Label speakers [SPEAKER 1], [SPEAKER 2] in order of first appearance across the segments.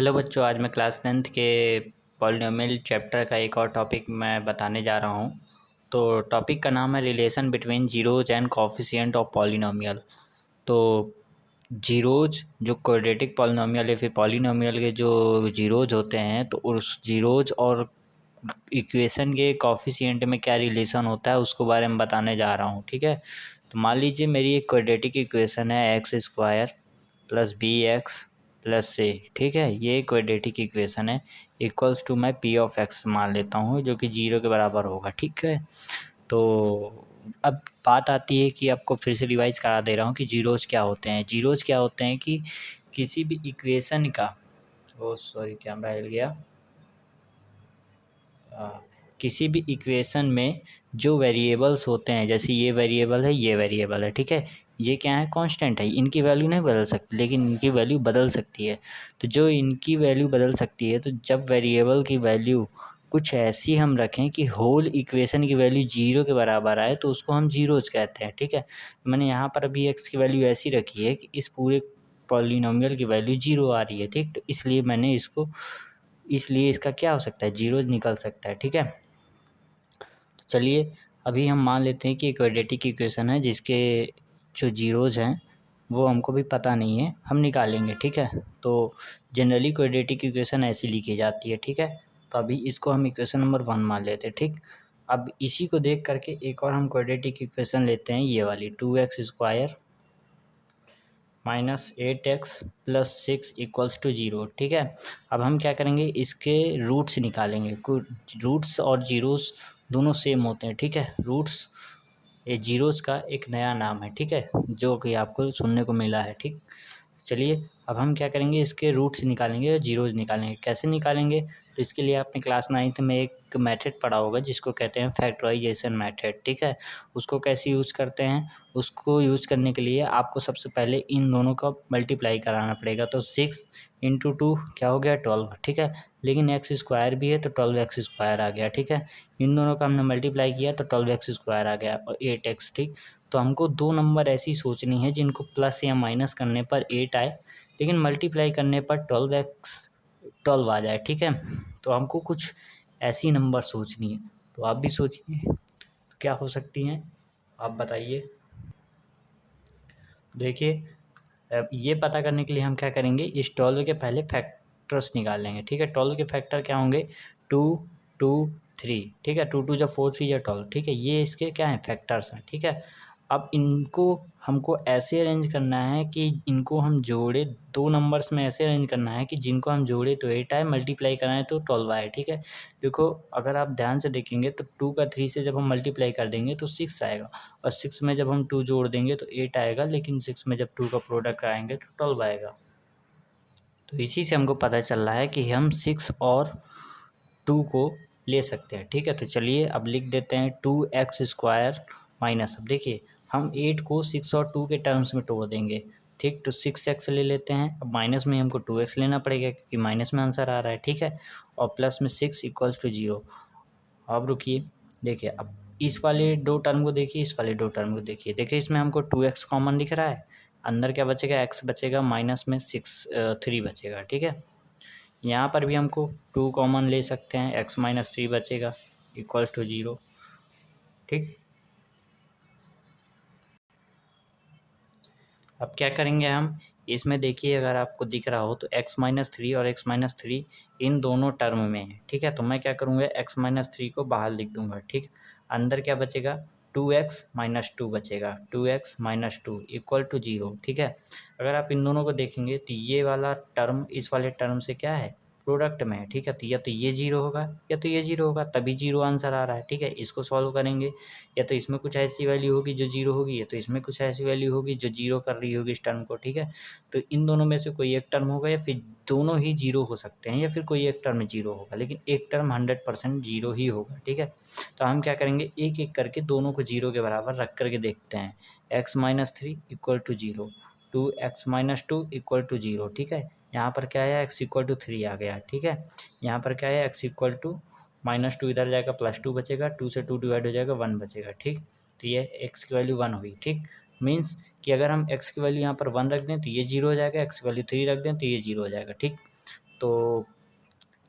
[SPEAKER 1] Hello बच्चों, आज मैं क्लास 10th के पॉलिनोमियल चैप्टर का एक और टॉपिक मैं बताने जा रहा हूँ। तो टॉपिक का नाम है relation between zeros and coefficient of polynomial. तो जीरोज जो क्वाड्रेटिक पॉलिनोमियल या फिर पॉलिनोमियल के जो जीरोज होते हैं, तो उस जीरोज और इक्वेशन के कोफिशिएंट में क्या रिलेशन होता है उसको बारे में बताने जा रहा हूँ। ठीक है, तो मान लीजिए मेरी एक क्वाड्रेटिक इक्वेशन है x square plus b x plus c. ठीक है, ये क्वाड्रेटिक इक्वेशन है, इक्वल्स टू मैं पी ऑफ एक्स मान लेता हूँ जो कि 0 के बराबर होगा। ठीक है, तो अब बात आती है कि आपको फिर से रिवाइज करा दे रहा हूँ कि जीरोज क्या होते हैं। जीरोज क्या होते हैं कि किसी भी इक्वेशन का कैमरा हिल गया। किसी भी इक्वेशन में जो वेरिएबल्स होते हैं, जैसे ये वेरिएबल है, ये वेरिएबल है, ठीक है, ये क्या है, कांस्टेंट है, इनकी वैल्यू नहीं बदल सकती लेकिन इनकी वैल्यू बदल सकती है। तो जो इनकी वैल्यू बदल सकती है, तो जब वेरिएबल की वैल्यू कुछ ऐसी हम रखें कि होल इक्वेशन की वैल्यू 0 के बराबर आए, तो उसको हम जीरोज कहते हैं। ठीक है, तो मैंने यहाँ पर अभी एक्स की वैल्यू ऐसी रखी है कि इस पूरे पॉलिनोमियल की वैल्यू 0 आ रही है। ठीक, तो इसलिए इसका क्या हो सकता है, जीरोज निकल सकता है। ठीक है, चलिए अभी हम मान लेते हैं कि एक क्वाड्रेटिक इक्वेशन है जिसके जो जीरोज हैं वो हमको भी पता नहीं है, हम निकालेंगे। ठीक है, तो जनरली क्वाड्रेटिक इक्वेशन ऐसी लिखी जाती है। ठीक है, तो अभी इसको हम इक्वेशन नंबर 1 मान लेते हैं। ठीक, अब इसी को देख करके एक और हम क्वाड्रेटिक इक्वेशन लेते हैं, ये वाली 2x square minus 8x plus 6 equals to 0। ठीक है, अब हम क्या करेंगे, इसके रूट्स निकालेंगे। रूट्स और जीरोस दोनों सेम होते हैं। ठीक है, रूट्स ये जीरोस का एक नया नाम है। ठीक है, जो कि आपको सुनने को मिला है। ठीक, चलिए अब हम क्या करेंगे, इसके रूट्स निकालेंगे और जीरोज निकालेंगे। कैसे निकालेंगे, तो इसके लिए आपने क्लास 9th में एक मेथड पढ़ा होगा जिसको कहते हैं फैक्टराइजेशन मेथड। ठीक है, उसको कैसे यूज़ करते हैं, उसको यूज़ करने के लिए आपको सबसे पहले इन दोनों का मल्टीप्लाई कराना पड़ेगा। तो 6 इंटू 2 क्या हो गया, 12। ठीक है, लेकिन एक्स स्क्वायर भी है तो 12x स्क्वायर आ गया। ठीक है, इन दोनों का हमने मल्टीप्लाई किया तो 12x स्क्वायर आ गया और 8x। ठीक, तो हमको दो नंबर ऐसी सोचनी है जिनको प्लस या माइनस करने पर 8 आए लेकिन मल्टीप्लाई करने पर 12 आ जाए। ठीक है, तो हमको कुछ ऐसी नंबर सोचनी है, तो आप भी सोचिए क्या हो सकती हैं, आप बताइए। देखिए, अब ये पता करने के लिए हम क्या करेंगे, इस 12 के पहले फैक्टर्स निकालेंगे। ठीक है, 12 के फैक्टर क्या होंगे, 2 2 3। ठीक है, 2 2 जब 4 3 या 12। ठीक है, ये इसके क्या हैं, फैक्टर्स हैं। ठीक है, अब इनको हमको ऐसे अरेंज करना है कि इनको हम जोड़े, दो नंबर्स में ऐसे अरेंज करना है कि जिनको हम जोड़े तो 8 आए, मल्टीप्लाई कराएं तो 12 आए। ठीक है, देखो अगर आप ध्यान से देखेंगे तो 2 का 3 से जब हम मल्टीप्लाई कर देंगे तो 6 आएगा, और 6 में जब हम 2 जोड़ देंगे तो 8 आएगा, लेकिन 6 में जब 2 का प्रोडक्ट आएंगे तो 12 आएगा। तो इसी से हमको पता चल रहा है कि हम 6 और 2 को ले सकते हैं। ठीक है, तो चलिए अब लिख देते हैं 2x स्क्वायर माइनस, अब देखिए हम 8 को 6 और 2 के टर्म्स में तोड़ देंगे। ठीक, तो 6x ले लेते हैं, अब माइनस में हमको 2x लेना पड़ेगा क्योंकि माइनस में आंसर आ रहा है। ठीक है, और प्लस में 6 इक्वल्स टू 0। अब रुकिए, देखिए अब इस वाले दो टर्म को देखिए, इस वाले दो टर्म को देखिए। देखिए इसमें हमको 2x कॉमन दिख रहा है, अंदर क्या बचेगा, x बचेगा, माइनस में 3 बचेगा। ठीक है, यहाँ पर भी हमको 2 कॉमन ले सकते हैं, x माइनस 3 बचेगा इक्वल्स टू 0। ठीक, अब क्या करेंगे हम, इसमें देखिए अगर आपको दिख रहा हो तो x माइनस 3 और x माइनस 3 इन दोनों टर्म में है। ठीक है, तो मैं क्या करूँगा, x माइनस 3 को बाहर लिख दूंगा। ठीक, अंदर क्या बचेगा, 2x माइनस 2 बचेगा, 2x माइनस 2 इक्वल टू 0। ठीक है, अगर आप इन दोनों को देखेंगे तो ये वाला टर्म इस वाले टर्म से क्या है, प्रोडक्ट में है। ठीक है, तो या तो ये 0 होगा या तो ये 0 होगा, तभी 0 आंसर आ रहा है। ठीक है, इसको सॉल्व करेंगे, या तो इसमें कुछ ऐसी वैल्यू होगी जो 0 होगी, या तो इसमें कुछ ऐसी वैल्यू होगी जो 0 कर रही होगी इस टर्म को। ठीक है, तो इन दोनों में से कोई एक टर्म होगा, या फिर दोनों ही 0 हो सकते हैं, या फिर कोई एक टर्म 0 होगा, लेकिन एक टर्म 100% 0 ही होगा। ठीक है, तो हम क्या करेंगे, एक एक करके दोनों को 0 के बराबर रख करके देखते हैं। x minus 3 equal to 0, 2x minus 2 equal to 0। ठीक है, यहाँ पर क्या है, x इक्वल टू 3 आ गया। ठीक है, यहाँ पर क्या है, x इक्वल टू माइनस 2 इधर जाएगा, प्लस 2 बचेगा, 2 से 2 डिवाइड हो जाएगा, 1 बचेगा। ठीक, तो ये x की वैल्यू 1 हुई। ठीक, मीन्स कि अगर हम x की वैल्यू यहाँ पर 1 रख दें तो ये 0 हो जाएगा, x की वैल्यू 3 रख दें तो ये 0 हो जाएगा। ठीक, तो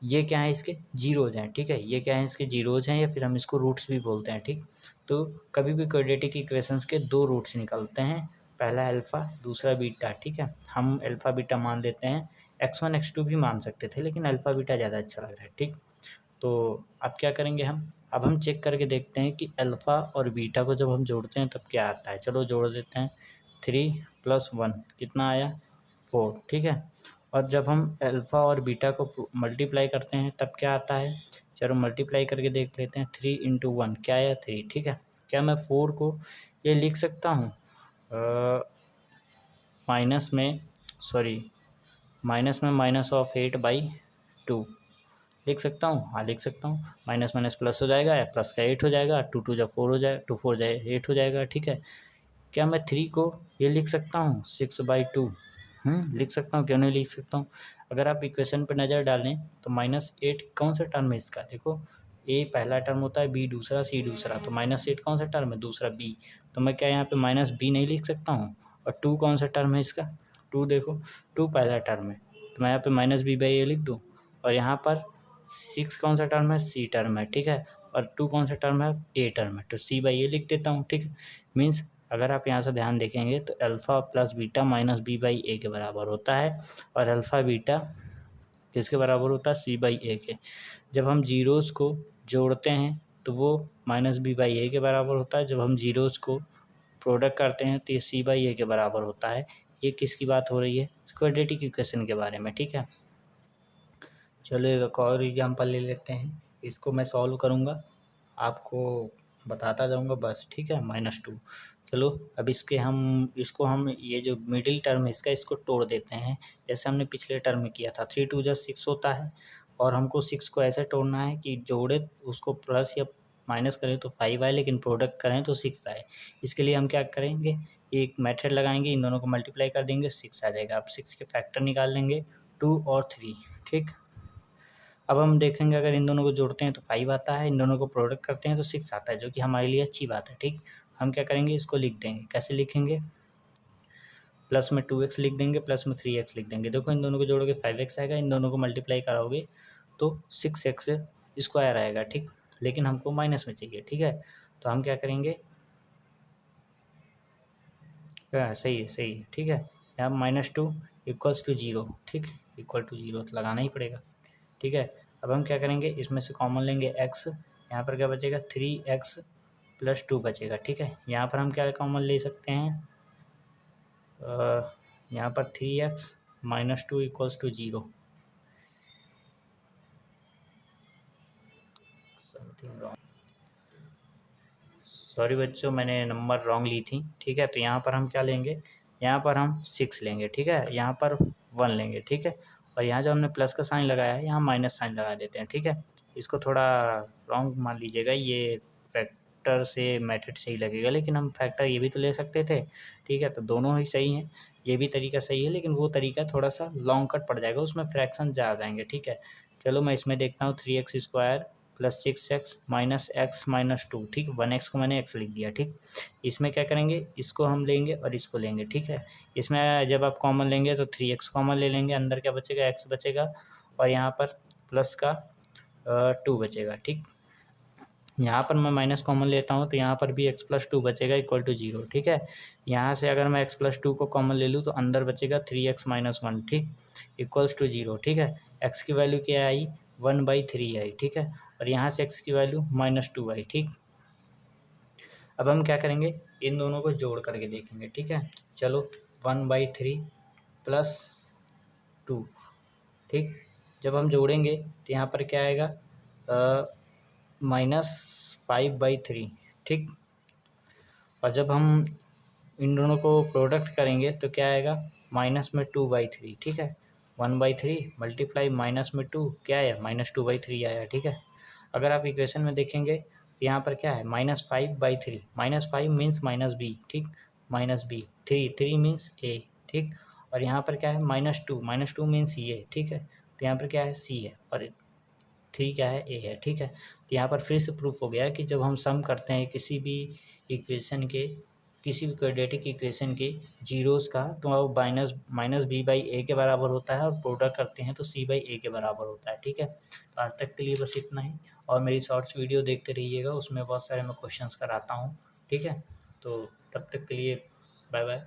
[SPEAKER 1] ये क्या है, इसके जीरोज़ हैं, ठीक है। ये क्या है, इसके जीरोज़ हैं, या फिर हम इसको रूट्स भी बोलते हैं, ठीक। तो कभी भी क्वाड्रेटिक इक्वेशंस के दो रूट्स निकलते हैं, पहला अल्फ़ा, दूसरा बीटा, ठीक है। हम अल्फ़ा बीटा मान लेते हैं, x1 x2 भी मान सकते थे, लेकिन अल्फ़ा बीटा ज़्यादा अच्छा लग रहा है, ठीक। तो अब क्या करेंगे हम, अब हम चेक करके देखते हैं कि अल्फ़ा और बीटा को जब हम जोड़ते हैं तब क्या आता है। चलो जोड़ देते हैं, 3 + 1 कितना आया, 4, ठीक है। और जब हम अल्फ़ा और बीटा को मल्टीप्लाई करते हैं तब क्या आता है, चलो मल्टीप्लाई करके देख लेते हैं। 3 × 1 क्या आया, 3, ठीक है। क्या मैं 4 को ये लिख सकता हूँ माइनस में, सॉरी माइनस में -8/2 लिख सकता हूँ, हाँ लिख सकता हूँ। माइनस माइनस प्लस हो जाएगा, या प्लस का 8 हो जाएगा, 2 2 जा 4 हो जाएगा, 2 4 जाए 8 हो जाएगा, ठीक है। क्या मैं 3 को ये लिख सकता हूँ 6/2, लिख सकता हूँ, क्यों नहीं लिख सकता हूँ। अगर आप इक्वेशन पर नज़र डालें तो -8 कौन सा टर्म है इसका, देखो ए पहला टर्म होता है, बी दूसरा, सी दूसरा, तो -8 कौन सा टर्म है, दूसरा बी। तो मैं क्या यहाँ पे -b नहीं लिख सकता हूँ। और 2 कौन सा टर्म है इसका, 2 देखो, 2 पहला टर्म है, तो मैं यहाँ पे -b/a लिख दूँ। और यहाँ पर 6 कौन सा टर्म है, सी टर्म है, ठीक है। और 2 कौन सा टर्म है, ए टर्म है, तो c/a लिख देता हूँ, ठीक। मीन्स अगर आप यहाँ से ध्यान देखेंगे तो अल्फ़ा प्लस बीटा -b/a के बराबर होता है, और अल्फ़ा बीटा किसके बराबर होता है, c/a के। जब हम जीरोज़ को जोड़ते हैं तो वो -b/a के बराबर होता है, जब हम जीरोज़ को प्रोडक्ट करते हैं तो ये c/a के बराबर होता है। ये किसकी बात हो रही है, क्वाड्रेटिक इक्वेशन के बारे में, ठीक है। चलो एक और एग्जांपल ले लेते हैं, इसको मैं सॉल्व करूँगा, आपको बताता जाऊँगा बस, ठीक है। -2, चलो अब इसको हम ये जो मिडिल टर्म है इसका, इसको तोड़ देते हैं, जैसे हमने पिछले टर्म में किया था। 3 2 जा 6 होता है, और हमको 6 को ऐसे तोड़ना है कि जोड़े उसको प्लस या माइनस करें तो 5 आए, लेकिन प्रोडक्ट करें तो 6 आए। इसके लिए हम क्या करेंगे, एक मेथड लगाएंगे, इन दोनों को मल्टीप्लाई कर देंगे, 6 आ जाएगा। अब 6 के फैक्टर निकाल लेंगे, 2 और 3, ठीक। अब हम देखेंगे अगर इन दोनों को जोड़ते हैं तो 5 आता है, इन दोनों को प्रोडक्ट करते हैं तो 6 आता है, जो कि हमारे लिए अच्छी बात है, ठीक। हम क्या करेंगे, इसको लिख देंगे, कैसे लिखेंगे, प्लस में 2x लिख देंगे, प्लस में 3x लिख देंगे। देखो इन दोनों को जोड़ोगे 5x आएगा, इन दोनों को मल्टीप्लाई कराओगे तो 6x स्क्वायर आएगा, ठीक। लेकिन हमको माइनस में चाहिए, ठीक है। तो हम क्या करेंगे, सही है, सही है, ठीक है। यहाँ -2 = 0, ठीक, =0 तो लगाना ही पड़ेगा, ठीक है। अब हम क्या करेंगे, इसमें से कॉमन लेंगे x, यहाँ पर क्या बचेगा, 3x + 2 बचेगा, ठीक है। यहाँ पर हम क्या कॉमन ले सकते हैं, यहाँ पर 3x - 2 = 0, समथिंग रॉन्ग, सॉरी बच्चों, मैंने नंबर रॉन्ग ली थी, ठीक है। तो यहाँ पर हम क्या लेंगे, यहाँ पर हम 6 लेंगे, ठीक है। यहाँ पर 1 लेंगे, ठीक है। और यहाँ जो हमने प्लस का साइन लगाया है, यहाँ माइनस साइन लगा देते हैं, ठीक है। इसको थोड़ा रॉन्ग मान लीजिएगा, ये फैक्टर से मेथड सही लगेगा, लेकिन हम फैक्टर ये भी तो ले सकते थे, ठीक है। तो दोनों ही सही हैं, ये भी तरीका सही है, लेकिन वो तरीका थोड़ा सा लॉन्ग कट पड़ जाएगा, उसमें फ्रैक्शन ज़्यादा आएंगे, ठीक है। चलो मैं इसमें देखता हूँ, 3x² + 6x - x - 2, ठीक। 1x को मैंने x लिख दिया, ठीक। इसमें क्या करेंगे, इसको हम लेंगे और इसको लेंगे, ठीक है। इसमें जब आप कॉमन लेंगे तो 3x कॉमन ले लेंगे, अंदर क्या बचेगा, x बचेगा, और यहाँ पर प्लस का 2 बचेगा, ठीक। यहाँ पर मैं माइनस कॉमन लेता हूँ तो यहाँ पर भी x + 2 बचेगा = 0, ठीक है। यहाँ से अगर मैं x + 2 को कॉमन ले लूँ तो अंदर बचेगा 3x - 1, ठीक, = 0, ठीक है। x की वैल्यू क्या आई, 1/3 आई, ठीक है। और यहाँ से x की वैल्यू -2 आई, ठीक। अब हम क्या करेंगे, इन दोनों को जोड़ करके देखेंगे, ठीक है। चलो 1/3 + 2, ठीक। जब हम जोड़ेंगे तो यहाँ पर क्या आएगा, -5/3, ठीक। और जब हम इन दोनों को प्रोडक्ट करेंगे तो क्या आएगा, -2/3, ठीक है। 1/3 मल्टीप्लाई -2 क्या आया, -2/3 आया, ठीक है। अगर आप इक्वेशन में देखेंगे तो यहाँ पर क्या है, -5/3, -5 मीन्स -b, ठीक, -b, 3 मीन्स a, ठीक। और यहाँ पर क्या है, -2 मीन्स ये, ठीक है। तो यहाँ पर क्या है, c है, और 3 क्या है, a है, ठीक है। तो यहाँ पर फिर से प्रूफ हो गया कि जब हम सम करते हैं किसी भी इक्वेशन के किसी भी क्वाड्रेटिक इक्वेशन के जीरोज़ का तो वो माइनस बी बाई ए के बराबर होता है, और प्रोडक्ट करते हैं तो सी बाई ए के बराबर होता है। ठीक है, तो आज तक के लिए बस इतना ही, और मेरी शॉर्ट्स वीडियो देखते रहिएगा, उसमें बहुत सारे मैं क्वेश्चंस कराता हूँ। ठीक है, तो तब तक के लिए बाय बाय।